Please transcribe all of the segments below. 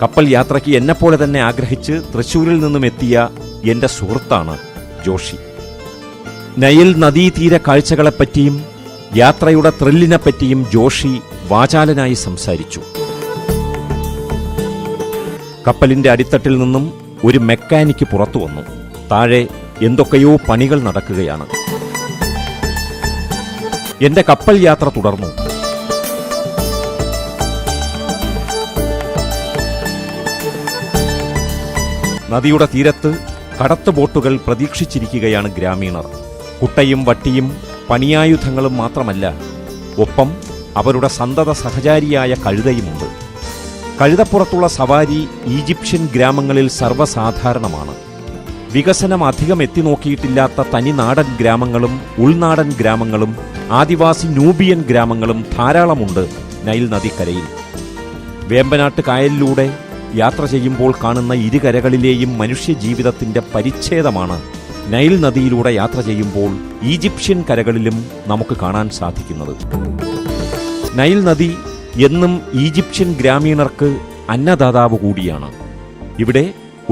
കപ്പൽ യാത്രയ്ക്ക് എന്നെപ്പോലെ തന്നെ ആഗ്രഹിച്ച് തൃശ്ശൂരിൽ നിന്നും എത്തിയ എന്റെ സുഹൃത്താണ് ജോഷി. നൈൽ നദീതീര കാഴ്ചകളെപ്പറ്റിയും യാത്രയുടെ ത്രില്ലിനെപ്പറ്റിയും ജോഷി വാചാലനായി സംസാരിച്ചു. കപ്പലിന്റെ അടിത്തട്ടിൽ നിന്നും ഒരു മെക്കാനിക്ക് പുറത്തു വന്നു. താഴെ എന്തൊക്കെയോ പണികൾ നടക്കുകയാണ്. എന്റെ കപ്പൽ യാത്ര തുടർന്നു. നദിയുടെ തീരത്ത് കടത്ത് ബോട്ടുകൾ പ്രതീക്ഷിച്ചിരിക്കുകയാണ് ഗ്രാമീണർ. കുട്ടയും വട്ടിയും പണിയായുധങ്ങളും മാത്രമല്ല, ഒപ്പം അവരുടെ സന്തത സഹചാരിയായ കഴുതയുമുണ്ട്. കഴുതപ്പുറത്തുള്ള സവാരി ഈജിപ്ഷ്യൻ ഗ്രാമങ്ങളിൽ സർവ്വസാധാരണമാണ്. വികസനം അധികം എത്തിനോക്കിയിട്ടില്ലാത്ത തനിനാടൻ ഗ്രാമങ്ങളും ഉൾനാടൻ ഗ്രാമങ്ങളും ആദിവാസി നൂബിയൻ ഗ്രാമങ്ങളും ധാരാളമുണ്ട് നൈൽ നദിക്കരയിൽ. വേമ്പനാട്ട് കായലിലൂടെ യാത്ര ചെയ്യുമ്പോൾ കാണുന്ന ഇരുകരകളിലെയും മനുഷ്യജീവിതത്തിന്റെ പരിച്ഛേദമാണ് നൈൽ നദിയിലൂടെ യാത്ര ചെയ്യുമ്പോൾ ഈജിപ്ഷ്യൻ കരകളിലും നമുക്ക് കാണാൻ സാധിക്കുന്നത്. നൈൽ നദി എന്നും ഈജിപ്ഷ്യൻ ഗ്രാമീണർക്ക് അന്നദാതാവ് കൂടിയാണ്. ഇവിടെ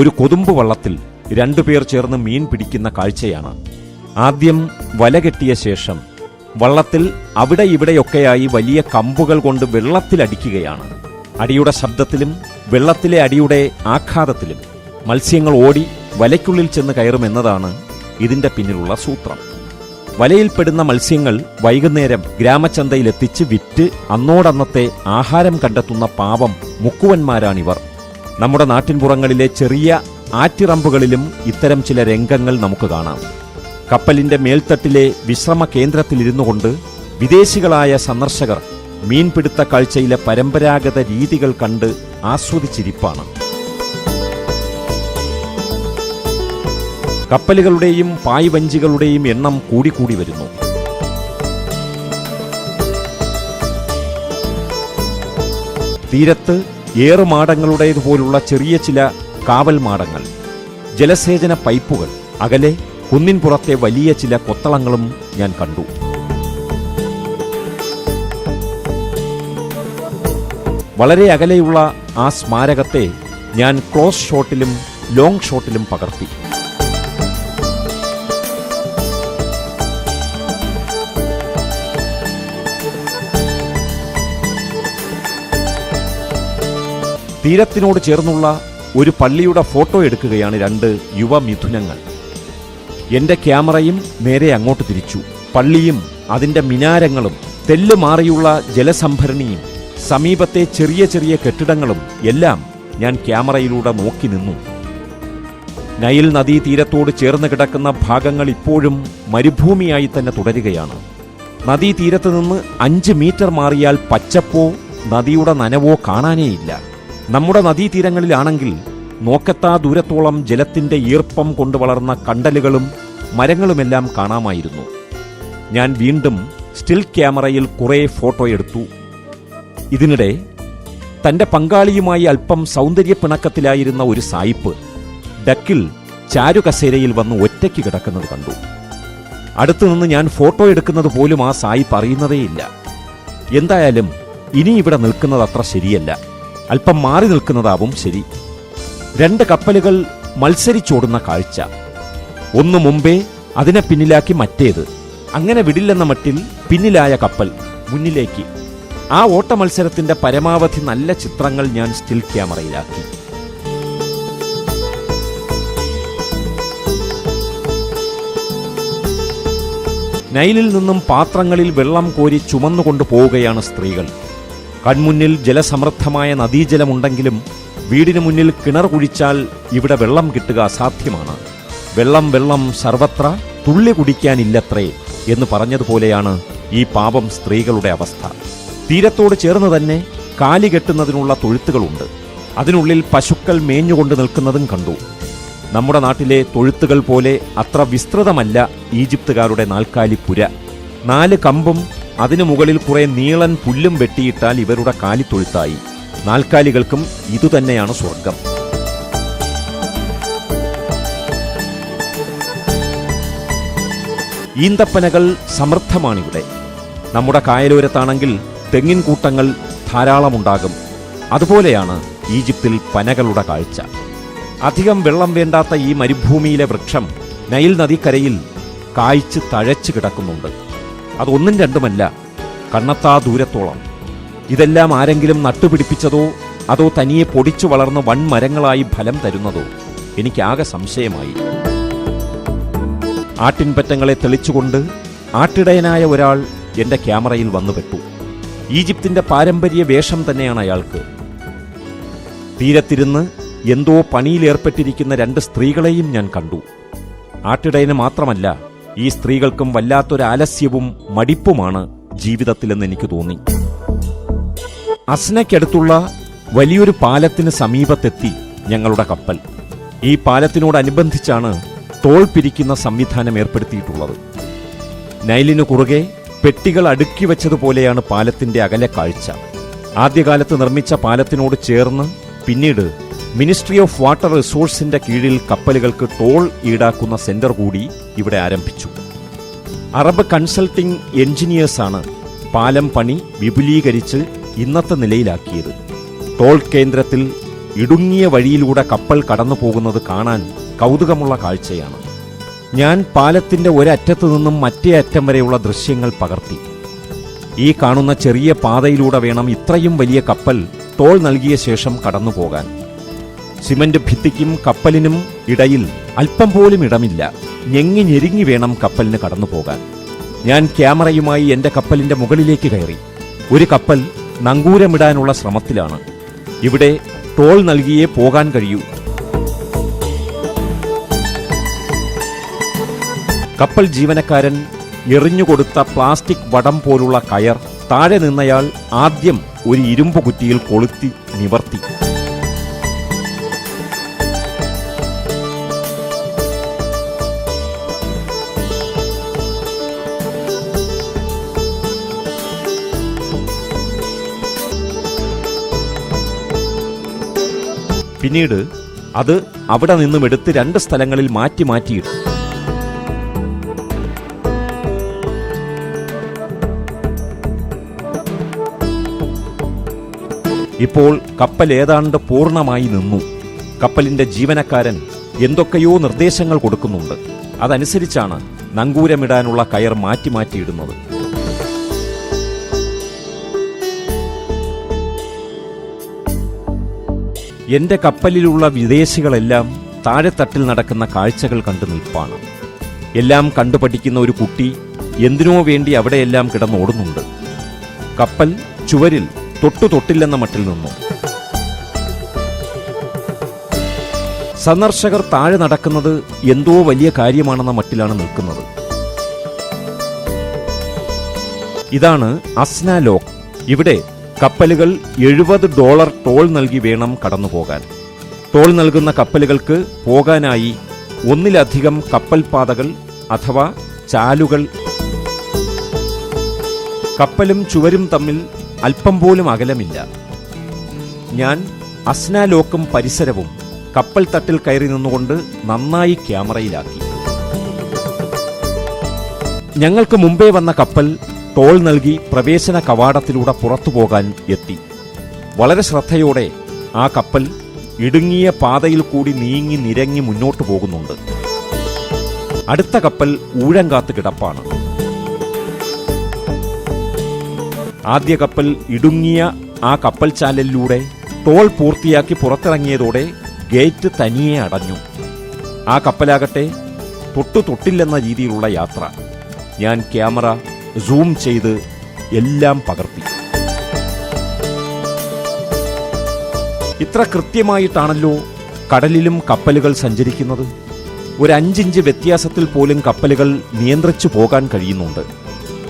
ഒരു കൊതുമ്പ് വള്ളത്തിൽ രണ്ടുപേർ ചേർന്ന് മീൻ പിടിക്കുന്ന കാഴ്ചയാണ്. ആദ്യം വല കെട്ടിയ ശേഷം വള്ളത്തിൽ അവിടെ ഇവിടെയൊക്കെയായി വലിയ കമ്പുകൾ കൊണ്ട് വെള്ളത്തിലടിക്കുകയാണ്. അടിയുടെ ശബ്ദത്തിലും വെള്ളത്തിലെ അടിയുടെ ആഘാതത്തിലും മത്സ്യങ്ങൾ ഓടി വലയ്ക്കുള്ളിൽ ചെന്ന് കയറുമെന്നതാണ് ഇതിന്റെ പിന്നിലുള്ള സൂത്രം. വലയിൽപ്പെടുന്ന മത്സ്യങ്ങൾ വൈകുന്നേരം ഗ്രാമചന്തയിലെത്തിച്ച് വിറ്റ് അന്നോടന്നത്തെ ആഹാരം കണ്ടെത്തുന്ന പാവം മുക്കുവന്മാരാണിവർ. നമ്മുടെ നാട്ടിൻപുറങ്ങളിലെ ചെറിയ ആറ്റിറമ്പുകളിലും ഇത്തരം ചില രംഗങ്ങൾ നമുക്ക് കാണാം. കപ്പലിന്റെ മേൽത്തട്ടിലെ വിശ്രമ കേന്ദ്രത്തിലിരുന്നുകൊണ്ട് വിദേശികളായ സന്ദർശകർ മീൻപിടുത്ത കാഴ്ചയിലെ പരമ്പരാഗത രീതികൾ കണ്ട് ആസ്വദിച്ചിരിപ്പാണ്. കപ്പലുകളുടെയും പായ്വഞ്ചികളുടെയും എണ്ണം കൂടിക്കൂടി വരുന്നു. തീരത്ത് ഏറുമാടങ്ങളുടേതുപോലുള്ള ചെറിയ ചില കാവൽ മാടങ്ങൾ, ജലസേചന പൈപ്പുകൾ, അകലെ കുന്നിൻപുറത്തെ വലിയ ചില കൊത്തളങ്ങളും ഞാൻ കണ്ടു. വളരെ അകലെയുള്ള ആ സ്മാരകത്തെ ഞാൻ ക്ലോസ് ഷോട്ടിലും ലോങ് ഷോട്ടിലും പകർത്തി. തീരത്തിനോട് ചേർന്നുള്ള ഒരു പള്ളിയുടെ ഫോട്ടോ എടുക്കുകയാണ് രണ്ട് യുവമിഥുനങ്ങൾ. എന്റെ ക്യാമറയും നേരെ അങ്ങോട്ട് തിരിച്ചു. പള്ളിയും അതിന്റെ മിനാരങ്ങളും തെല്ലുമാറിയുള്ള ജലസംഭരണിയും സമീപത്തെ ചെറിയ ചെറിയ കെട്ടിടങ്ങളും എല്ലാം ഞാൻ ക്യാമറയിലൂടെ നോക്കി നിന്നു. നൈൽ നദീതീരത്തോട് ചേർന്ന് കിടക്കുന്ന ഭാഗങ്ങൾ ഇപ്പോഴും മരുഭൂമിയായി തന്നെ തുടരുകയാണ്. നദീതീരത്ത് നിന്ന് 5 മീറ്റർ മാറിയാൽ പച്ചപ്പോ നദിയുടെ നനവോ കാണാനേയില്ല. നമ്മുടെ നദീതീരങ്ങളിലാണെങ്കിൽ നോക്കെത്താ ദൂരത്തോളം ജലത്തിന്റെ ഈർപ്പം കൊണ്ട് വളർന്ന കണ്ടലുകളും മരങ്ങളുമെല്ലാം കാണാമായിരുന്നു. ഞാൻ വീണ്ടും സ്റ്റിൽ ക്യാമറയിൽ കുറേ ഫോട്ടോ എടുത്തു. ഇതിനിടെ തന്റെ പങ്കാളിയുമായി അല്പം സൗന്ദര്യപ്പിണക്കത്തിലായിരുന്ന ഒരു സായിപ്പ് ഡക്കിൽ ചാരുകസേരയിൽ വന്ന് ഒറ്റയ്ക്ക് കിടക്കുന്നത് കണ്ടു. അടുത്തുനിന്ന് ഞാൻ ഫോട്ടോ എടുക്കുന്നത് പോലും ആ സായിപ്പ് അറിയുന്നതേയില്ല. എന്തായാലും ഇനി ഇവിടെ നിൽക്കുന്നത് അത്ര ശരിയല്ല, അല്പം മാറി നിൽക്കുന്നതാവും ശരി. 2 കപ്പലുകൾ മത്സരിച്ചോടുന്ന കാഴ്ച. ഒന്ന് മുമ്പേ അതിനെ പിന്നിലാക്കി മറ്റേത്. അങ്ങനെ വിടില്ലെന്ന മട്ടിൽ പിന്നിലായ കപ്പൽ മുന്നിലേക്ക്. ആ ഓട്ട മത്സരത്തിന്റെ പരമാവധി നല്ല ചിത്രങ്ങൾ ഞാൻ സ്റ്റിൽ ക്യാമറയിലാക്കി. നൈലിൽ നിന്നും പാത്രങ്ങളിൽ വെള്ളം കോരി ചുമന്നുകൊണ്ടു പോവുകയാണ് സ്ത്രീകൾ. കൺമുന്നിൽ ജലസമൃദ്ധമായ നദീജലമുണ്ടെങ്കിലും വീടിനു മുന്നിൽ കിണർ കുഴിച്ചാൽ ഇവിടെ വെള്ളം കിട്ടുക അസാധ്യമാണ്. വെള്ളം വെള്ളം സർവത്ര, തുള്ളി കുടിക്കാനില്ലത്രേ എന്ന് പറഞ്ഞതുപോലെയാണ് ഈ പാപം സ്ത്രീകളുടെ അവസ്ഥ. തീരത്തോട് ചേർന്ന് തന്നെ കാലി കെട്ടുന്നതിനുള്ള തൊഴുത്തുകളുണ്ട്. അതിനുള്ളിൽ പശുക്കൾ മേഞ്ഞുകൊണ്ട് നിൽക്കുന്നതും കണ്ടു. നമ്മുടെ നാട്ടിലെ തൊഴുത്തുകൾ പോലെ അത്ര വിസ്തൃതമല്ല ഈജിപ്തുകാരുടെ നാൽക്കാലിപ്പുര. 4 കമ്പും അതിനു മുകളിൽ കുറെ നീളൻ പുല്ലും വെട്ടിയിട്ടാൽ ഇവരുടെ കാലിത്തൊഴുത്തായി. നാൽക്കാലികൾക്കും ഇതുതന്നെയാണ് സ്വർഗം. ഈന്തപ്പനകൾ സമൃദ്ധമാണിവിടെ. നമ്മുടെ കായലോരത്താണെങ്കിൽ തെങ്ങിൻ കൂട്ടങ്ങൾ ധാരാളമുണ്ടാകും. അതുപോലെയാണ് ഈജിപ്തിൽ പനകളുടെ കാഴ്ച. അധികം വെള്ളം വേണ്ടാത്ത ഈ മരുഭൂമിയിലെ വൃക്ഷം നൈൽ നദിക്കരയിൽ കായ്ച്ച് തഴച്ചു കിടക്കുന്നുണ്ട്. അതൊന്നും രണ്ടുമല്ല, കണ്ണെത്താ ദൂരത്തോളം. ഇതെല്ലാം ആരെങ്കിലും നട്ടുപിടിപ്പിച്ചതോ അതോ തനിയെ പൊടിച്ചു വളർന്ന് വൻമരങ്ങളായി ഫലം തരുന്നതോ? എനിക്കാകെ സംശയമായി. ആട്ടിൻപറ്റങ്ങളെ തെളിച്ചുകൊണ്ട് ആട്ടിടയനായ ഒരാൾ എന്റെ ക്യാമറയിൽ വന്നുപെട്ടു. ഈജിപ്തിന്റെ പാരമ്പര്യ വേഷം തന്നെയാണ് അയാൾക്ക്. തീരത്തിരുന്ന് എന്തോ പണിയിലേർപ്പെട്ടിരിക്കുന്ന 2 സ്ത്രീകളെയും ഞാൻ കണ്ടു. ആട്ടിടയന് മാത്രമല്ല, ഈ സ്ത്രീകൾക്കും വല്ലാത്തൊരു ആലസ്യവും മടിപ്പുമാണ് ജീവിതത്തിലെന്ന് എനിക്ക് തോന്നി. അസ്നയ്ക്കടുത്തുള്ള വലിയൊരു പാലത്തിന് സമീപത്തെത്തി ഞങ്ങളുടെ കപ്പൽ. ഈ പാലത്തിനോടനുബന്ധിച്ചാണ് ടോൾ പിരിക്കുന്ന സംവിധാനം ഏർപ്പെടുത്തിയിട്ടുള്ളത്. നൈലിനു കുറുകെ പെട്ടികൾ അടുക്കി വെച്ചതുപോലെയാണ് പാലത്തിന്റെ അകലെ കാഴ്ച. ആദ്യകാലത്ത് നിർമ്മിച്ച പാലത്തിനോട് ചേർന്ന് പിന്നീട് മിനിസ്ട്രി ഓഫ് വാട്ടർ റിസോഴ്സിന്റെ കീഴിൽ കപ്പലുകൾക്ക് ടോൾ ഈടാക്കുന്ന സെന്റർ കൂടി ഇവിടെ ആരംഭിച്ചു. അറബ് കൺസൾട്ടിംഗ് എഞ്ചിനീയേഴ്സാണ് പാലം പണി വിപുലീകരിച്ച് ഇന്നത്തെ നിലയിലാക്കിയത്. ടോൾ കേന്ദ്രത്തിൽ ഇടുങ്ങിയ വഴിയിലൂടെ കപ്പൽ കടന്നു പോകുന്നത് കാണാൻ കൗതുകമുള്ള കാഴ്ചയാണ്. ഞാൻ പാലത്തിന്റെ ഒരറ്റത്തു നിന്നും മറ്റേ അറ്റം വരെയുള്ള ദൃശ്യങ്ങൾ പകർത്തി. ഈ കാണുന്ന ചെറിയ പാതയിലൂടെ വേണം ഇത്രയും വലിയ കപ്പൽ ടോൾ നൽകിയ ശേഷം കടന്നു പോകാൻ. സിമന്റ് ഭിത്തിക്കും കപ്പലിനും ഇടയിൽ അല്പം പോലും ഇടമില്ല. ഞെങ്ങി ഞെരുങ്ങി വേണം കപ്പലിന് കടന്നു പോകാൻ. ഞാൻ ക്യാമറയുമായി എന്റെ കപ്പലിന്റെ മുകളിലേക്ക് കയറി. ഒരു കപ്പൽ നങ്കൂരമിടാനുള്ള ശ്രമത്തിലാണ്. ഇവിടെ ടോൾ നൽകിയേ പോകാൻ കഴിയൂ. കപ്പൽ ജീവനക്കാരൻ എറിഞ്ഞുകൊടുത്ത പ്ലാസ്റ്റിക് വടം പോലുള്ള കയർ താഴെ നിന്നയാൾ ആദ്യം ഒരു ഇരുമ്പ് കുറ്റിയിൽ കൊളുത്തി നിവർത്തി. പിന്നീട് അത് അവിടെ നിന്നും എടുത്ത് 2 സ്ഥലങ്ങളിൽ മാറ്റി മാറ്റിയിട്ടു. ഇപ്പോൾ കപ്പൽ ഏതാണ്ട് പൂർണ്ണമായി നിന്നു. കപ്പലിന്റെ ജീവനക്കാരൻ എന്തൊക്കെയോ നിർദ്ദേശങ്ങൾ കൊടുക്കുന്നുണ്ട്. അതനുസരിച്ചാണ് നങ്കൂരമിടാനുള്ള കയർ മാറ്റി മാറ്റിയിടുന്നത്. എന്റെ കപ്പലിലുള്ള വിദേശികളെല്ലാം താഴെത്തട്ടിൽ നടക്കുന്ന കാഴ്ചകൾ കണ്ടു നിൽപ്പാണ്. എല്ലാം കണ്ടുപഠിക്കുന്ന ഒരു കുട്ടി എന്തിനോ വേണ്ടി അവിടെയെല്ലാം കിടന്നോടുന്നുണ്ട്. കപ്പൽ ചുവരിൽ തൊട്ടില്ലെന്ന മട്ടിൽ നിന്നു. സന്ദർശകർ താഴെ നടക്കുന്നത് എന്തോ വലിയ കാര്യമാണെന്ന മട്ടിലാണ് നിൽക്കുന്നത്. ഇതാണ് അസ്ന ലോക്ക്. ഇവിടെ കപ്പലുകൾ $70 ടോൾ നൽകി വേണം കടന്നുപോകാൻ. ടോൾ നൽകുന്ന കപ്പലുകൾക്ക് പോകാനായി ഒന്നിലധികം കപ്പൽ പാതകൾ അഥവാ ചാലുകൾ. കപ്പലും ചുവരും തമ്മിൽ അല്പം പോലും അകലമില്ല. ഞാൻ അസ്ന ലോക്കും പരിസരവും കപ്പൽ തട്ടിൽ കയറി നിന്നുകൊണ്ട് നന്നായി ക്യാമറയിലാക്കി. ഞങ്ങൾക്ക് മുമ്പേ വന്ന കപ്പൽ ടോൾ നൽകി പ്രവേശന കവാടത്തിലൂടെ പുറത്തുപോകാൻ എത്തി. വളരെ ശ്രദ്ധയോടെ ആ കപ്പൽ ഇടുങ്ങിയ പാതയിൽ കൂടി നീങ്ങി നിരങ്ങി മുന്നോട്ടു പോകുന്നുണ്ട്. അടുത്ത കപ്പൽ ഊഴം കാത്ത് കിടപ്പാണ്. ആദ്യ കപ്പൽ ഇടുങ്ങിയ ആ കപ്പൽ ചാനലിലൂടെ ടോൾ പൂർത്തിയാക്കി പുറത്തിറങ്ങിയതോടെ ഗേറ്റ് തനിയെ അടഞ്ഞു. ആ കപ്പലാകട്ടെ തൊട്ടില്ലെന്ന രീതിയിലുള്ള യാത്ര. ഞാൻ ക്യാമറ സൂം ചെയ്ത് എല്ലാം പകർത്തി. ഇത്ര കൃത്യമായിട്ടാണല്ലോ കടലിലും കപ്പലുകൾ സഞ്ചരിക്കുന്നത്. ഒരു 5 ഇഞ്ച് വ്യത്യാസത്തിൽ പോലും കപ്പലുകൾ നിയന്ത്രിച്ചു പോകാൻ കഴിയുന്നുണ്ട്.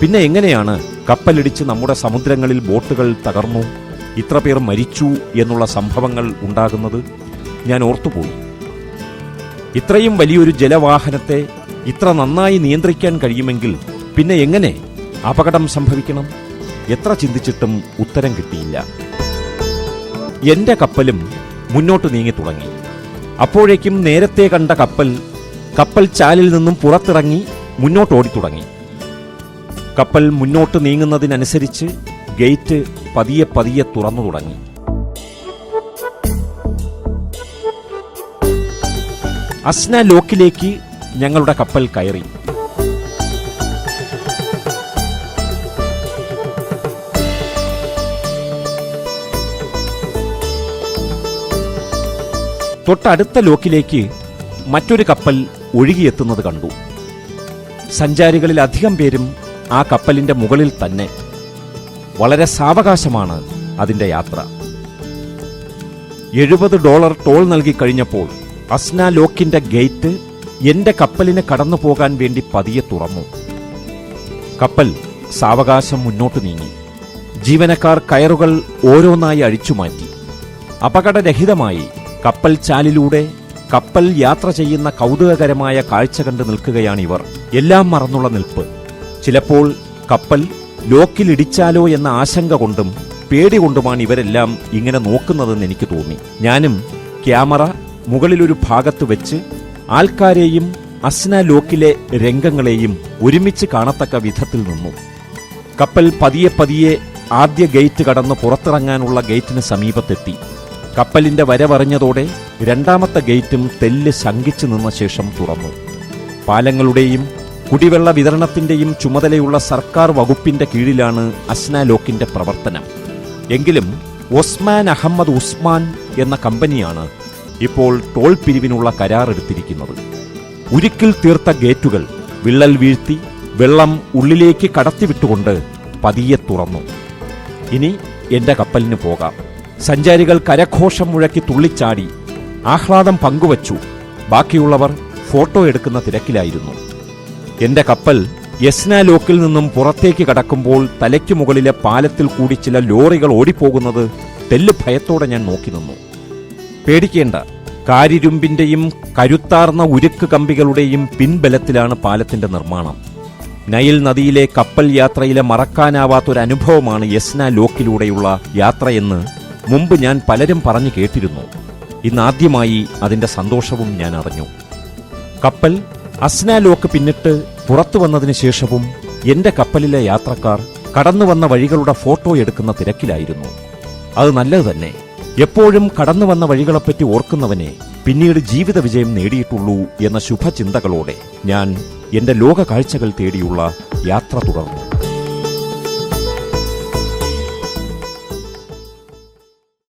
പിന്നെ എങ്ങനെയാണ് കപ്പലിടിച്ച് നമ്മുടെ സമുദ്രങ്ങളിൽ ബോട്ടുകൾ തകർന്നു, ഇത്ര പേർ മരിച്ചു എന്നുള്ള സംഭവങ്ങൾ ഉണ്ടാകുന്നത്? ഞാൻ ഓർത്തുപോയി. ഇത്രയും വലിയൊരു ജലവാഹനത്തെ ഇത്ര നന്നായി നിയന്ത്രിക്കാൻ കഴിയുമെങ്കിൽ പിന്നെ എങ്ങനെ അപകടം സംഭവിക്കണം? എത്ര ചിന്തിച്ചിട്ടും ഉത്തരം കിട്ടിയില്ല. എന്റെ കപ്പലും മുന്നോട്ട് നീങ്ങി തുടങ്ങി. അപ്പോഴേക്കും നേരത്തെ കണ്ട കപ്പൽ ചാലിൽ നിന്നും പുറത്തിറങ്ങി മുന്നോട്ട് ഓടിത്തുടങ്ങി. കപ്പൽ മുന്നോട്ട് നീങ്ങുന്നതിനനുസരിച്ച് ഗേറ്റ് പതിയെ പതിയെ തുറന്നു തുടങ്ങി. അസ്ന ലോക്കിലേക്ക് ഞങ്ങളുടെ കപ്പൽ കയറി. തൊട്ടടുത്ത ലോക്കിലേക്ക് മറ്റൊരു കപ്പൽ ഒഴുകിയെത്തുന്നത് കണ്ടു. സഞ്ചാരികളിൽ അധികം പേരും ആ കപ്പലിന്റെ മുകളിൽ തന്നെ. വളരെ സാവകാശമാണ് അതിന്റെ യാത്ര. $70 ടോൾ നൽകി കഴിഞ്ഞപ്പോൾ അസ്ന ലോക്കിന്റെ ഗേറ്റ് എന്റെ കപ്പലിന് കടന്നു പോകാൻ വേണ്ടി പതിയെ തുറന്നു. കപ്പൽ സാവകാശം മുന്നോട്ട് നീങ്ങി. ജീവനക്കാർ കയറുകൾ ഓരോന്നായി അഴിച്ചുമാറ്റി. അപകടരഹിതമായി കപ്പൽ ചാലിലൂടെ കപ്പൽ യാത്ര ചെയ്യുന്ന കൗതുകകരമായ കാഴ്ച കണ്ട് നിൽക്കുകയാണിവർ. എല്ലാം മറന്നുള്ള നിൽപ്പ്. ചിലപ്പോൾ കപ്പൽ ലോക്കിലിടിച്ചാലോ എന്ന ആശങ്ക കൊണ്ടും പേടി കൊണ്ടുമാണ് ഇവരെല്ലാം ഇങ്ങനെ നോക്കുന്നതെന്ന് എനിക്ക് തോന്നി. ഞാനും ക്യാമറ മുകളിലൊരു ഭാഗത്ത് വെച്ച് ആൾക്കാരെയും അസ്ന ലോക്കിലെ രംഗങ്ങളെയും ഒരുമിച്ച് കാണത്തക്ക വിധത്തിൽ നിന്നു. കപ്പൽ പതിയെ പതിയെ ആദ്യ ഗേറ്റ് കടന്ന് പുറത്തിറങ്ങാനുള്ള ഗേറ്റിന് സമീപത്തെത്തി. കപ്പലിന്റെ വരവറിഞ്ഞതോടെ രണ്ടാമത്തെ ഗേറ്റും തെല്ല് ശങ്കിച്ചു നിന്ന ശേഷം തുറന്നു. പാലങ്ങളുടെയും കുടിവെള്ള വിതരണത്തിന്റെയും ചുമതലയുള്ള സർക്കാർ വകുപ്പിന്റെ കീഴിലാണ് അസ്ന ലോക്കിന്റെ പ്രവർത്തനം. എങ്കിലും ഒസ്മാൻ അഹമ്മദ് ഉസ്മാൻ എന്ന കമ്പനിയാണ് ഇപ്പോൾ ടോൾ പിരിവിനുള്ള കരാറെടുത്തിരിക്കുന്നത്. ഉരുക്കിൽ തീർത്ത ഗേറ്റുകൾ വിള്ളൽ വീഴ്ത്തി വെള്ളം ഉള്ളിലേക്ക് കടത്തിവിട്ടുകൊണ്ട് പതിയെ തുറന്നു. ഇനി എന്റെ കപ്പലിന് പോകാം. സഞ്ചാരികൾ കരഘോഷം മുഴക്കി തുള്ളിച്ചാടി ആഹ്ലാദം പങ്കുവച്ചു. ബാക്കിയുള്ളവർ ഫോട്ടോ എടുക്കുന്ന തിരക്കിലായിരുന്നു. എന്റെ കപ്പൽ യസ്ന ലോക്കിൽ നിന്നും പുറത്തേക്ക് കടക്കുമ്പോൾ തലയ്ക്കു മുകളിലെ പാലത്തിൽ കൂടി ചില ലോറികൾ ഓടിപ്പോകുന്നത് തെല്ല് ഭയത്തോടെ ഞാൻ നോക്കി നിന്നു. പേടിക്കേണ്ട, കാരിരുമ്പിന്റെയും കരുത്താർന്ന ഉരുക്ക് കമ്പികളുടെയും പിൻബലത്തിലാണ് പാലത്തിന്റെ നിർമ്മാണം. നൈൽ നദിയിലെ കപ്പൽ യാത്രയിലെ മറക്കാനാവാത്തൊരനുഭവമാണ് യസ്ന ലോക്കിലൂടെയുള്ള യാത്രയെന്ന് മുമ്പ് ഞാൻ പലരും പറഞ്ഞു കേട്ടിരുന്നു. ഇന്നാദ്യമായി അതിന്റെ സന്തോഷവും ഞാൻ അറിഞ്ഞു. കപ്പൽ അസ്ന ലോക്ക് പിന്നിട്ട് പുറത്തു വന്നതിന് ശേഷവും എന്റെ കപ്പലിലെ യാത്രക്കാർ കടന്നുവന്ന വഴികളുടെ ഫോട്ടോ എടുക്കുന്ന തിരക്കിലായിരുന്നു. അത് നല്ലത് തന്നെ. എപ്പോഴും കടന്നുവന്ന വഴികളെപ്പറ്റി ഓർക്കുന്നവനെ പിന്നീട് ജീവിത വിജയം നേടിയിട്ടുള്ളൂ എന്ന ശുഭചിന്തകളോടെ ഞാൻ എന്റെ ലോക കാഴ്ചകൾ തേടിയുള്ള യാത്ര തുടർന്നു.